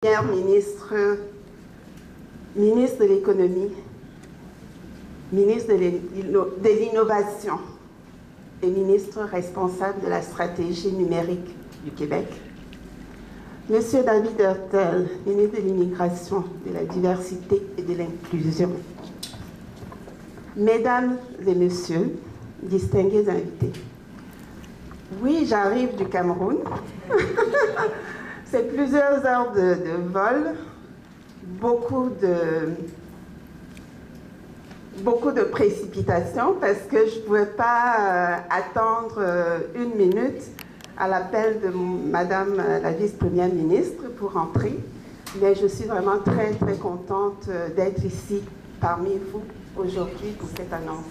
Première ministre, ministre de l'économie, ministre de l'innovation et ministre responsable de la stratégie numérique du Québec. Monsieur David Hurtel, ministre de l'immigration, de la diversité et de l'inclusion. Mesdames et messieurs, distingués invités. Oui, j'arrive du Cameroun. C'est plusieurs heures de vol, beaucoup de précipitations parce que je ne pouvais pas attendre une minute à l'appel de Madame la vice-première ministre pour entrer. Mais je suis vraiment très, très contente d'être ici parmi vous aujourd'hui pour cette annonce.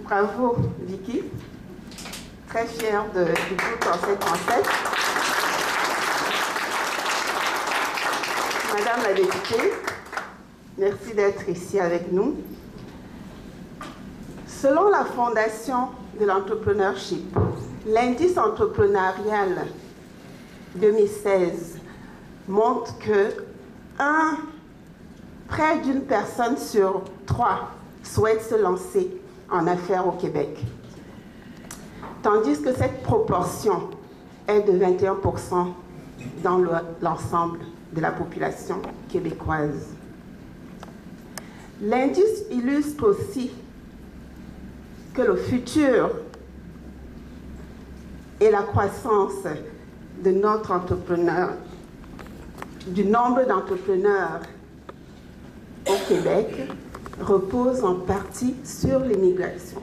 Bravo, Vicky. Très fière du groupe Conseil français. Madame la députée, merci d'être ici avec nous. Selon la Fondation de l'entrepreneurship, l'indice entrepreneurial 2016 montre que près d'une personne sur 3 souhaite se lancer en affaires au Québec. Tandis que cette proportion est de 21% dans l'ensemble de la population québécoise. L'indice illustre aussi que le futur et la croissance de notre entrepreneur, du nombre d'entrepreneurs au Québec repose en partie sur l'immigration.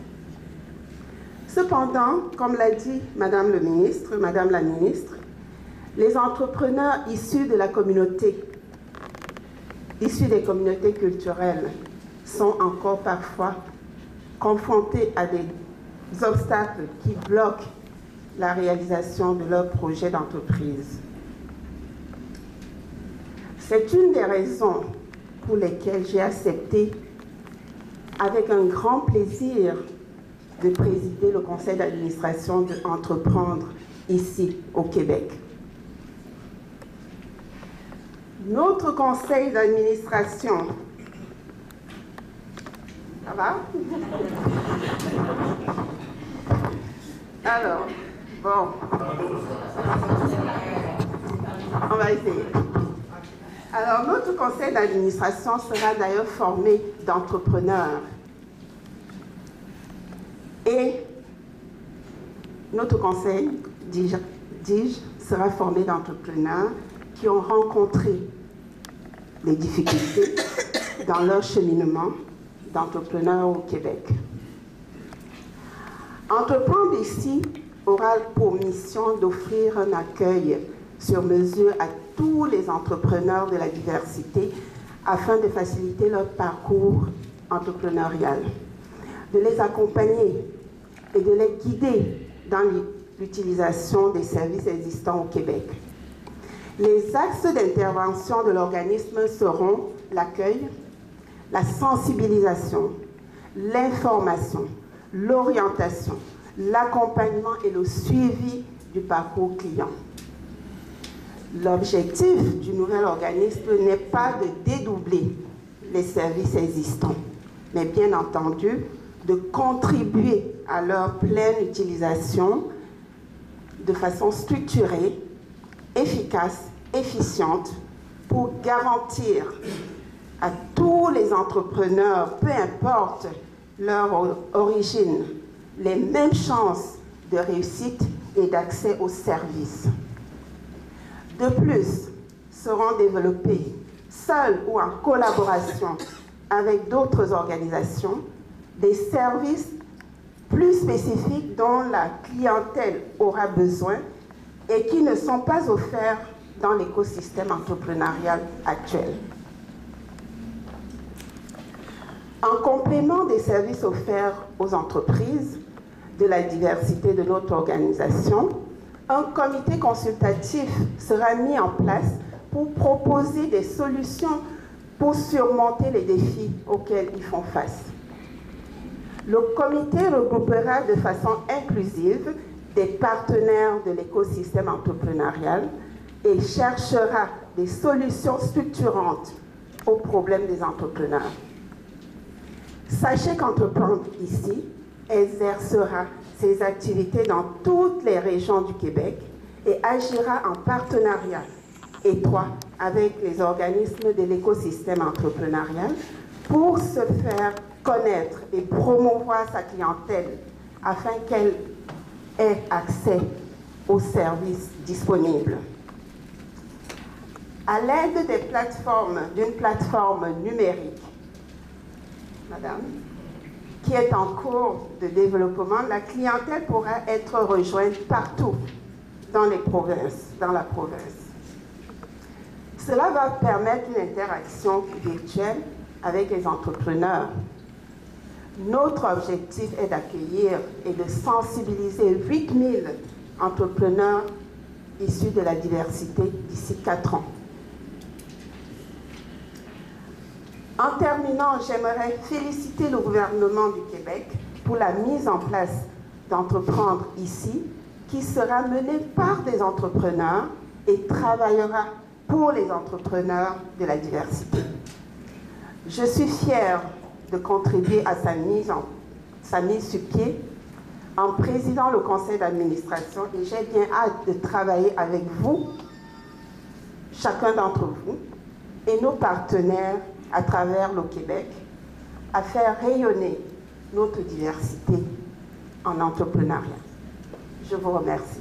Cependant, comme l'a dit Madame la ministre, les entrepreneurs issus de la communauté, issus des communautés culturelles, sont encore parfois confrontés à des obstacles qui bloquent la réalisation de leurs projets d'entreprise. C'est une des raisons pour lesquelles j'ai accepté avec un grand plaisir de présider le conseil d'administration de Entreprendre ici au Québec. Notre conseil d'administration, ça va? Alors, bon, on va essayer. Alors, notre conseil d'administration sera d'ailleurs formé d'entrepreneurs. Et notre conseil, dis-je, sera formé d'entrepreneurs qui ont rencontré des difficultés dans leur cheminement d'entrepreneurs au Québec. Entreprendre ici aura pour mission d'offrir un accueil sur mesure à tous les entrepreneurs de la diversité afin de faciliter leur parcours entrepreneurial, de les accompagner et de les guider dans l'utilisation des services existants au Québec. Les axes d'intervention de l'organisme seront l'accueil, la sensibilisation, l'information, l'orientation, l'accompagnement et le suivi du parcours client. L'objectif du nouvel organisme n'est pas de dédoubler les services existants, mais bien entendu de contribuer à leur pleine utilisation de façon structurée, efficace, efficiente, pour garantir à tous les entrepreneurs, peu importe leur origine, les mêmes chances de réussite et d'accès aux services. De plus, seront développés, seuls ou en collaboration avec d'autres organisations, des services plus spécifiques dont la clientèle aura besoin et qui ne sont pas offerts dans l'écosystème entrepreneurial actuel. En complément des services offerts aux entreprises de la diversité de notre organisation, un comité consultatif sera mis en place pour proposer des solutions pour surmonter les défis auxquels ils font face. Le comité regroupera de façon inclusive des partenaires de l'écosystème entrepreneurial et cherchera des solutions structurantes aux problèmes des entrepreneurs. Sachez qu'Entreprendre ici exercera ses activités dans toutes les régions du Québec et agira en partenariat étroit avec les organismes de l'écosystème entrepreneurial pour se faire connaître et promouvoir sa clientèle afin qu'elle ait accès aux services disponibles. À l'aide d'une plateforme numérique, madame, qui est en cours de développement, la clientèle pourra être rejointe partout dans la province. Cela va permettre une interaction virtuelle avec les entrepreneurs. Notre objectif est d'accueillir et de sensibiliser 8000 entrepreneurs issus de la diversité d'ici 4 ans. En terminant, j'aimerais féliciter le gouvernement du Québec pour la mise en place d'Entreprendre ici, qui sera menée par des entrepreneurs et travaillera pour les entrepreneurs de la diversité. Je suis fière de contribuer à sa mise sur pied en présidant le conseil d'administration et j'ai bien hâte de travailler avec vous, chacun d'entre vous, et nos partenaires à travers le Québec, à faire rayonner notre diversité en entrepreneuriat. Je vous remercie.